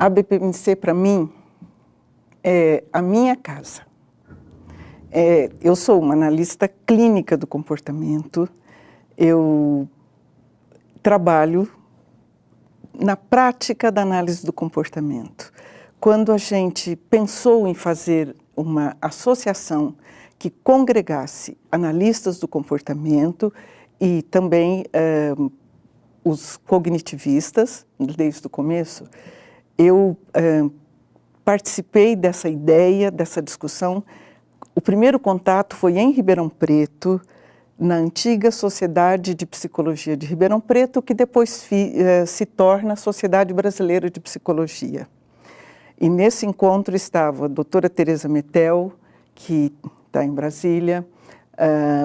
A BPMC, para mim, é a minha casa. Eu sou uma analista clínica do comportamento, eu trabalho na prática da análise do comportamento. Quando a gente pensou em fazer uma associação que congregasse analistas do comportamento e também os cognitivistas, desde o começo, eu participei dessa ideia, dessa discussão. O primeiro contato foi em Ribeirão Preto, na antiga Sociedade de Psicologia de Ribeirão Preto, que depois se torna a Sociedade Brasileira de Psicologia. E nesse encontro estava a doutora Teresa Metel, que está em Brasília,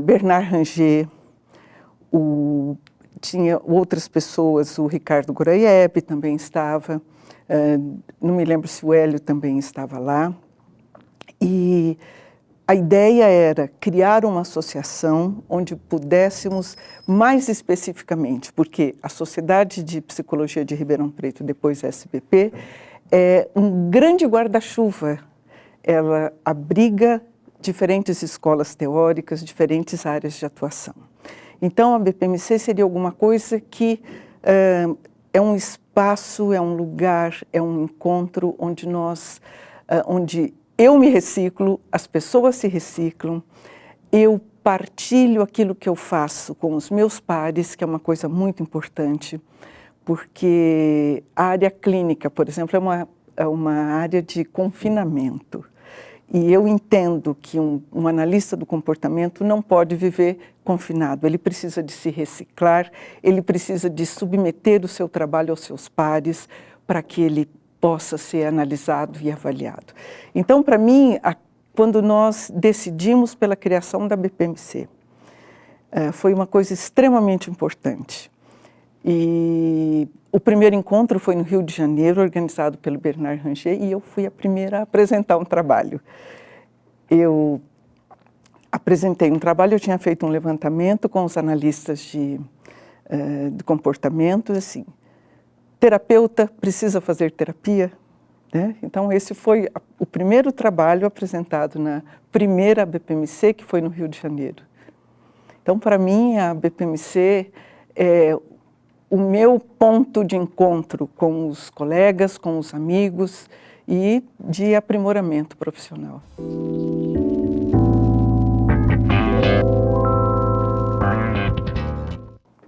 Bernard Ranger, tinha outras pessoas, o Ricardo Goraieb também estava, não me lembro se o Hélio também estava lá. E a ideia era criar uma associação onde pudéssemos, mais especificamente, porque a Sociedade de Psicologia de Ribeirão Preto, depois a SBP, é um grande guarda-chuva. Ela abriga diferentes escolas teóricas, diferentes áreas de atuação. Então, a BPMC seria alguma coisa que é um espaço, é um lugar, é um encontro onde onde eu me reciclo, as pessoas se reciclam, eu partilho aquilo que eu faço com os meus pares, que é uma coisa muito importante, porque a área clínica, por exemplo, é uma área de confinamento. E eu entendo que um analista do comportamento não pode viver confinado, ele precisa de se reciclar, ele precisa de submeter o seu trabalho aos seus pares para que ele possa ser analisado e avaliado. Então, para mim, quando nós decidimos pela criação da BPMC, foi uma coisa extremamente importante. E o primeiro encontro foi no Rio de Janeiro, organizado pelo Bernard Ranger, e eu fui a primeira a apresentar um trabalho. Eu apresentei um trabalho, eu tinha feito um levantamento com os analistas de comportamento, assim, terapeuta precisa fazer terapia, né? Então, esse foi o primeiro trabalho apresentado na primeira BPMC, que foi no Rio de Janeiro. Então, para mim, a BPMC é o meu ponto de encontro com os colegas, com os amigos e de aprimoramento profissional.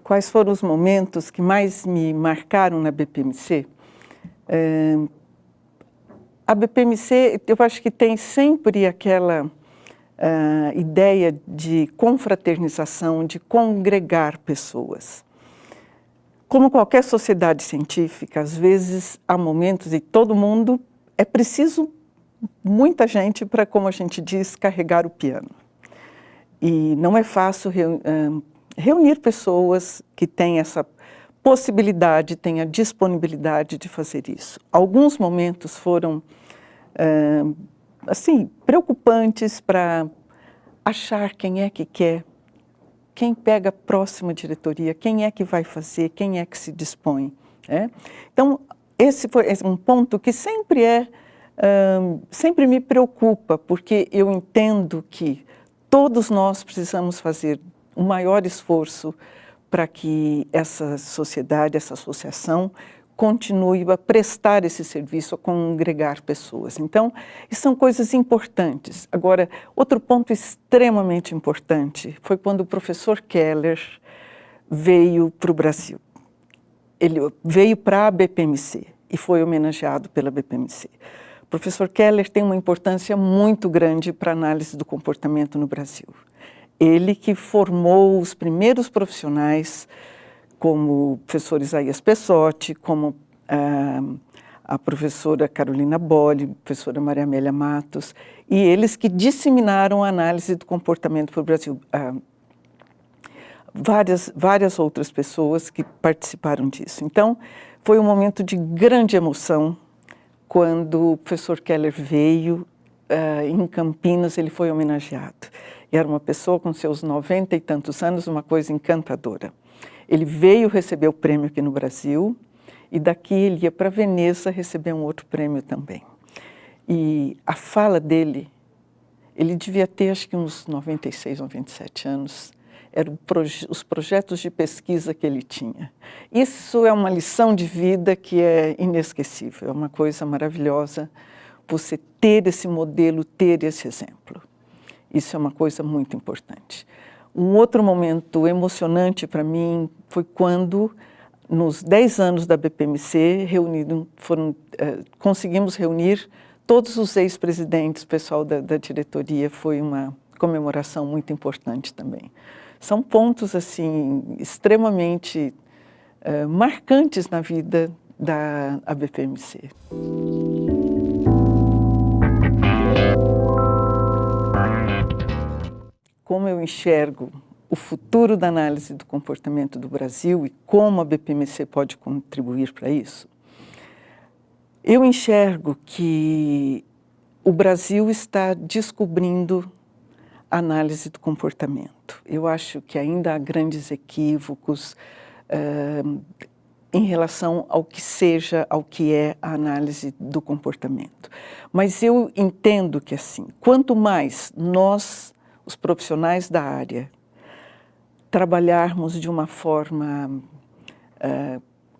Quais foram os momentos que mais me marcaram na BPMC? A BPMC, eu acho que tem sempre aquela ideia de confraternização, de congregar pessoas. Como qualquer sociedade científica, às vezes há momentos, e todo mundo, é preciso muita gente para, como a gente diz, carregar o piano. E não é fácil reunir pessoas que têm essa possibilidade, têm a disponibilidade de fazer isso. Alguns momentos foram, assim, preocupantes para achar quem é que quer, quem pega a próxima diretoria, quem é que vai fazer, quem é que se dispõe. Né? Então, esse foi um ponto que sempre sempre me preocupa, porque eu entendo que todos nós precisamos fazer um maior esforço para que essa sociedade, essa associação, continue a prestar esse serviço, a congregar pessoas. Então, são coisas importantes. Agora, outro ponto extremamente importante foi quando o professor Keller veio para o Brasil. Ele veio para a BPMC e foi homenageado pela BPMC. O professor Keller tem uma importância muito grande para a análise do comportamento no Brasil. Ele que formou os primeiros profissionais, como o professor Isaías Pessotti, como a professora Carolina Bolli, a professora Maria Amélia Matos, e eles que disseminaram a análise do comportamento para o Brasil. Várias outras pessoas que participaram disso. Então, foi um momento de grande emoção quando o professor Keller veio em Campinas, ele foi homenageado. E era uma pessoa com seus 90 e tantos anos, uma coisa encantadora. Ele veio receber o prêmio aqui no Brasil e daqui ele ia para Veneza receber um outro prêmio também. E a fala dele, ele devia ter acho que uns 96, 97 anos, eram os projetos de pesquisa que ele tinha. Isso é uma lição de vida que é inesquecível, é uma coisa maravilhosa você ter esse modelo, ter esse exemplo. Isso é uma coisa muito importante. Um outro momento emocionante para mim foi quando, nos 10 anos da BPMC, conseguimos reunir todos os ex-presidentes, pessoal da diretoria. Foi uma comemoração muito importante também. São pontos assim extremamente marcantes na vida da BPMC. Como eu enxergo o futuro da análise do comportamento do Brasil e como a BPMC pode contribuir para isso? Eu enxergo que o Brasil está descobrindo a análise do comportamento. Eu acho que ainda há grandes equívocos em relação ao que é a análise do comportamento. Mas eu entendo que, assim, quanto mais nós, os profissionais da área, trabalharmos de uma forma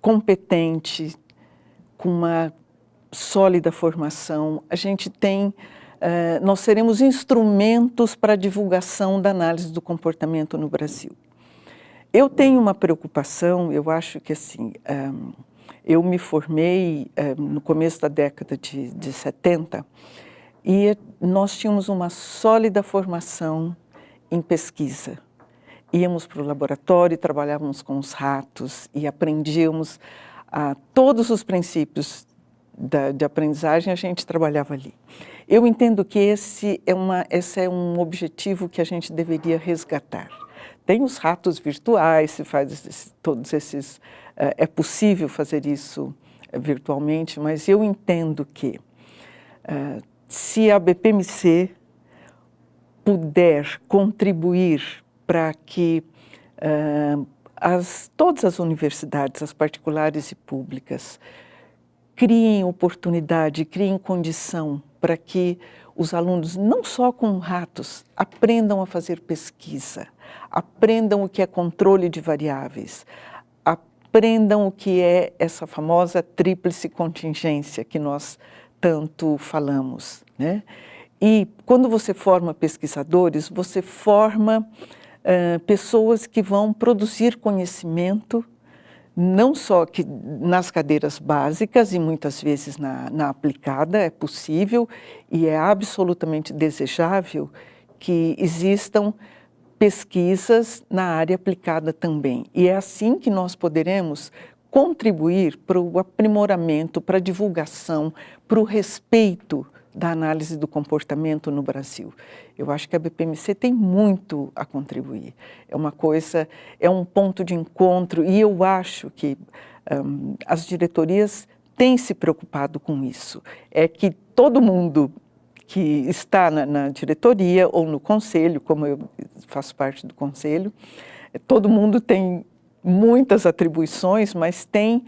competente, com uma sólida formação, nós seremos instrumentos para a divulgação da análise do comportamento no Brasil. Eu tenho uma preocupação, eu acho que assim, eu me formei no começo da década de 70 e nós tínhamos uma sólida formação em pesquisa. Íamos para o laboratório, trabalhávamos com os ratos e aprendíamos todos os princípios de aprendizagem, a gente trabalhava ali. Eu entendo que esse é um objetivo que a gente deveria resgatar. Tem os ratos virtuais, se faz todos esses... É possível fazer isso virtualmente, mas eu entendo que se a BPMC puder contribuir para que todas as universidades, as particulares e públicas, criem oportunidade, criem condição para que os alunos, não só com ratos, aprendam a fazer pesquisa, aprendam o que é controle de variáveis, aprendam o que é essa famosa tríplice contingência que nós tanto falamos, né? E quando você forma pesquisadores, você forma pessoas que vão produzir conhecimento, não só que nas cadeiras básicas e muitas vezes na aplicada, é possível e é absolutamente desejável que existam pesquisas na área aplicada também. E é assim que nós poderemos contribuir para o aprimoramento, para a divulgação, para o respeito da análise do comportamento no Brasil. Eu acho que a BPMC tem muito a contribuir. É um ponto de encontro e eu acho que as diretorias têm se preocupado com isso. É que todo mundo que está na diretoria ou no conselho, como eu faço parte do conselho, todo mundo tem muitas atribuições, mas tem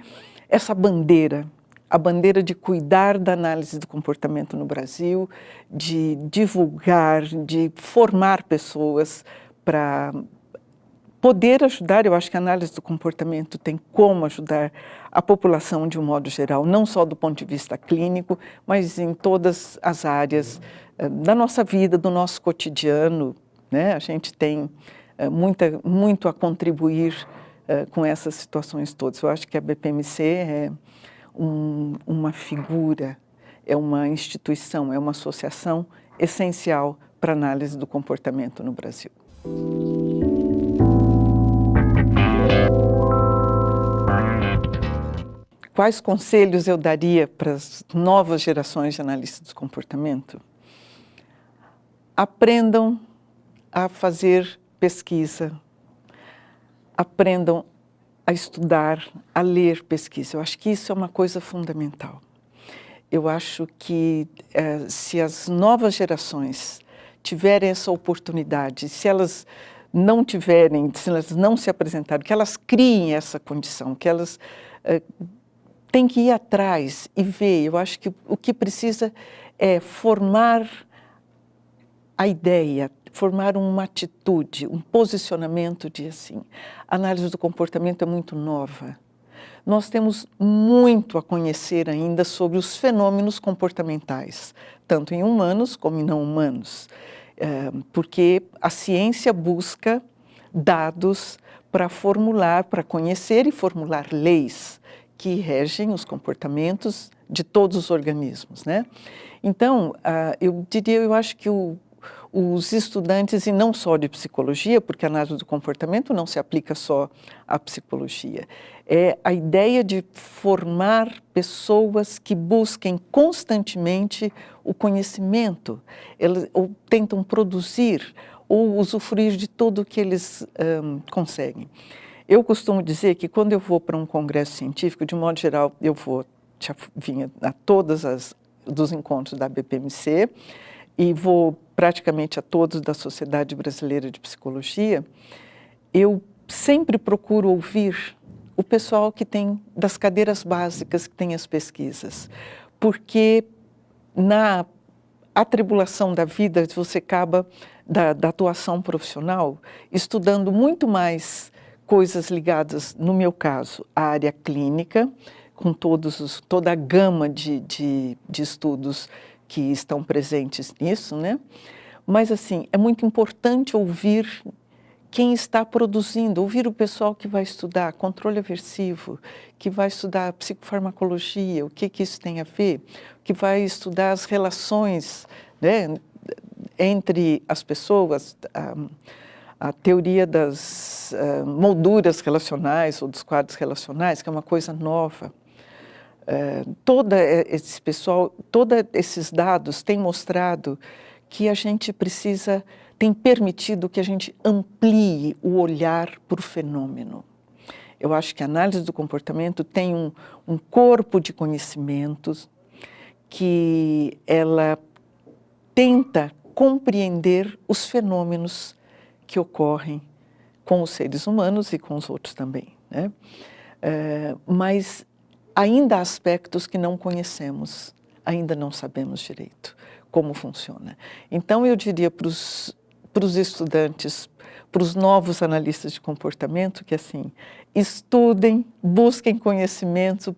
essa bandeira, a bandeira de cuidar da análise do comportamento no Brasil, de divulgar, de formar pessoas para poder ajudar. Eu acho que a análise do comportamento tem como ajudar a população de um modo geral, não só do ponto de vista clínico, mas em todas as áreas da nossa vida, do nosso cotidiano, né? A gente tem muito a contribuir com essas situações todas. Eu acho que a BPMC é uma figura, é uma instituição, é uma associação essencial para a análise do comportamento no Brasil. Quais conselhos eu daria para as novas gerações de analistas do comportamento? Aprendam a fazer pesquisa, aprendam a estudar, a ler pesquisa. Eu acho que isso é uma coisa fundamental. Eu acho que se as novas gerações tiverem essa oportunidade, se elas não tiverem, se elas não se apresentarem, que elas criem essa condição, que elas tem que ir atrás e ver. Eu acho que o que precisa é formar a ideia, formar uma atitude, um posicionamento de assim, a análise do comportamento é muito nova. Nós temos muito a conhecer ainda sobre os fenômenos comportamentais, tanto em humanos como em não humanos, porque a ciência busca dados para formular, para conhecer e formular leis que regem os comportamentos de todos os organismos, né? Então, eu acho que os estudantes, e não só de psicologia, porque a análise do comportamento não se aplica só à psicologia, é a ideia de formar pessoas que busquem constantemente o conhecimento, eles ou tentam produzir ou usufruir de tudo o que eles conseguem. Eu costumo dizer que quando eu vou para um congresso científico, de modo geral, já vinha a todas dos encontros da BPMC e vou praticamente a todos da Sociedade Brasileira de Psicologia, eu sempre procuro ouvir o pessoal que tem das cadeiras básicas, que tem as pesquisas, porque na atribulação da vida você acaba da atuação profissional estudando muito mais coisas ligadas, no meu caso, à área clínica, com toda a gama de estudos que estão presentes nisso, né? Mas, assim, é muito importante ouvir quem está produzindo, ouvir o pessoal que vai estudar controle aversivo, que vai estudar psicofarmacologia, o que isso tem a ver, que vai estudar as relações, né, entre as pessoas, a teoria das molduras relacionais ou dos quadros relacionais, que é uma coisa nova. Todo esse pessoal, todos esses dados têm mostrado que a gente precisa, tem permitido que a gente amplie o olhar para o fenômeno. Eu acho que a análise do comportamento tem um corpo de conhecimentos que ela tenta compreender os fenômenos que ocorrem com os seres humanos e com os outros também, né? Mas ainda há aspectos que não conhecemos, ainda não sabemos direito como funciona. Então, eu diria para os estudantes, para os novos analistas de comportamento, que assim, estudem, busquem conhecimento,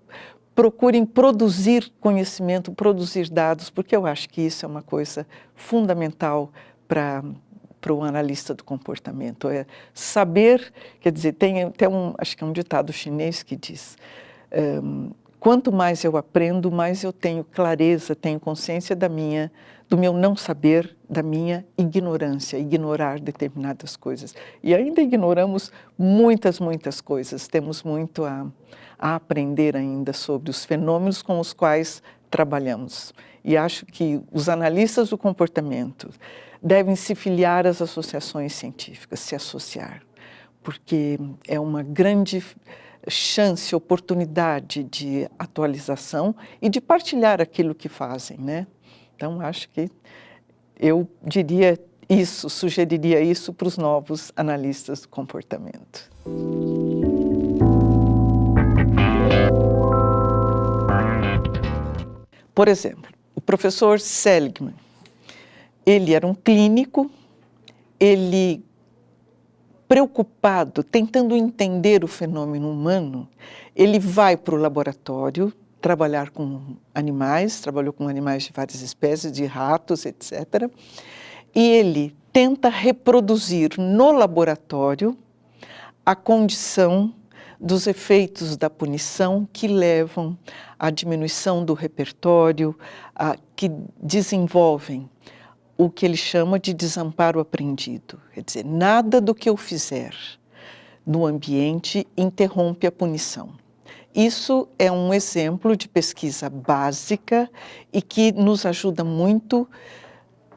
procurem produzir conhecimento, produzir dados, porque eu acho que isso é uma coisa fundamental para o analista do comportamento. É saber, quer dizer, tem até acho que é um ditado chinês que diz, quanto mais eu aprendo, mais eu tenho clareza, tenho consciência do meu não saber, da minha ignorância, ignorar determinadas coisas. E ainda ignoramos muitas coisas, temos muito a aprender ainda sobre os fenômenos com os quais trabalhamos. E acho que os analistas do comportamento devem se filiar às associações científicas, se associar, porque é uma grande chance, oportunidade de atualização e de partilhar aquilo que fazem, né? Então, acho que eu diria isso, sugeriria isso para os novos analistas do comportamento. Por exemplo, o professor Seligman, ele era um clínico, ele preocupado, tentando entender o fenômeno humano, ele vai para o laboratório trabalhar com animais, trabalhou com animais de várias espécies, de ratos, etc. E ele tenta reproduzir no laboratório a condição dos efeitos da punição que levam à diminuição do repertório, que desenvolvem o que ele chama de desamparo aprendido. Quer dizer, nada do que eu fizer no ambiente interrompe a punição. Isso é um exemplo de pesquisa básica e que nos ajuda muito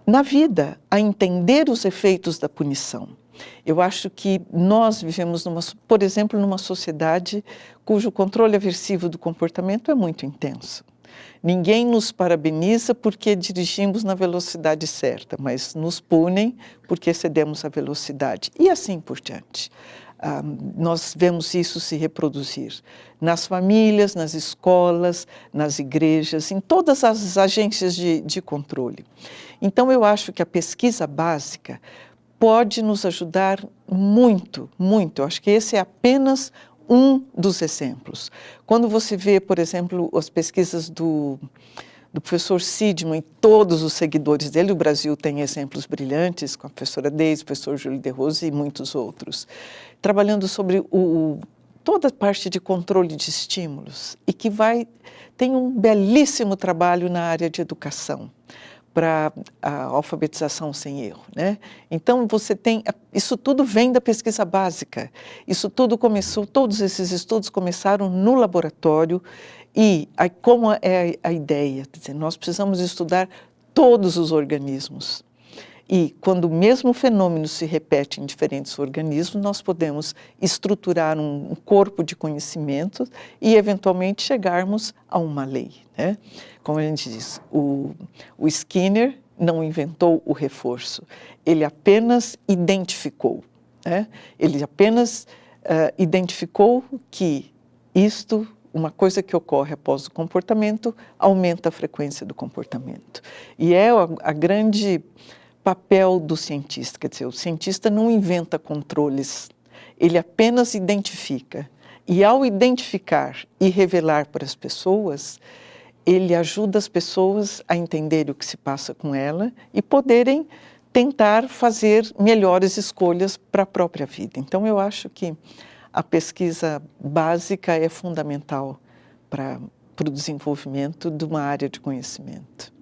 na vida a entender os efeitos da punição. Eu acho que nós vivemos, por exemplo, numa sociedade cujo controle aversivo do comportamento é muito intenso. Ninguém nos parabeniza porque dirigimos na velocidade certa, mas nos punem porque excedemos a velocidade, e assim por diante. Nós vemos isso se reproduzir nas famílias, nas escolas, nas igrejas, em todas as agências de controle. Então, eu acho que a pesquisa básica pode nos ajudar muito, muito. Eu acho que esse é apenas um dos exemplos. Quando você vê, por exemplo, as pesquisas do professor Sidman e todos os seguidores dele, o Brasil tem exemplos brilhantes, com a professora Deise, o professor Júlio de Rose e muitos outros, trabalhando sobre toda a parte de controle de estímulos e que tem um belíssimo trabalho na área de educação para a alfabetização sem erro, né? Então você tem, isso tudo vem da pesquisa básica, isso tudo começou, todos esses estudos começaram no laboratório e como é a ideia, quer dizer, nós precisamos estudar todos os organismos. E quando o mesmo fenômeno se repete em diferentes organismos, nós podemos estruturar um corpo de conhecimento e, eventualmente, chegarmos a uma lei, né? Como a gente diz, o Skinner não inventou o reforço, ele apenas identificou, né? Ele apenas identificou que uma coisa que ocorre após o comportamento, aumenta a frequência do comportamento. E é a grande papel do cientista, quer dizer, o cientista não inventa controles, ele apenas identifica. E ao identificar e revelar para as pessoas, ele ajuda as pessoas a entenderem o que se passa com ela e poderem tentar fazer melhores escolhas para a própria vida. Então, eu acho que a pesquisa básica é fundamental para o desenvolvimento de uma área de conhecimento.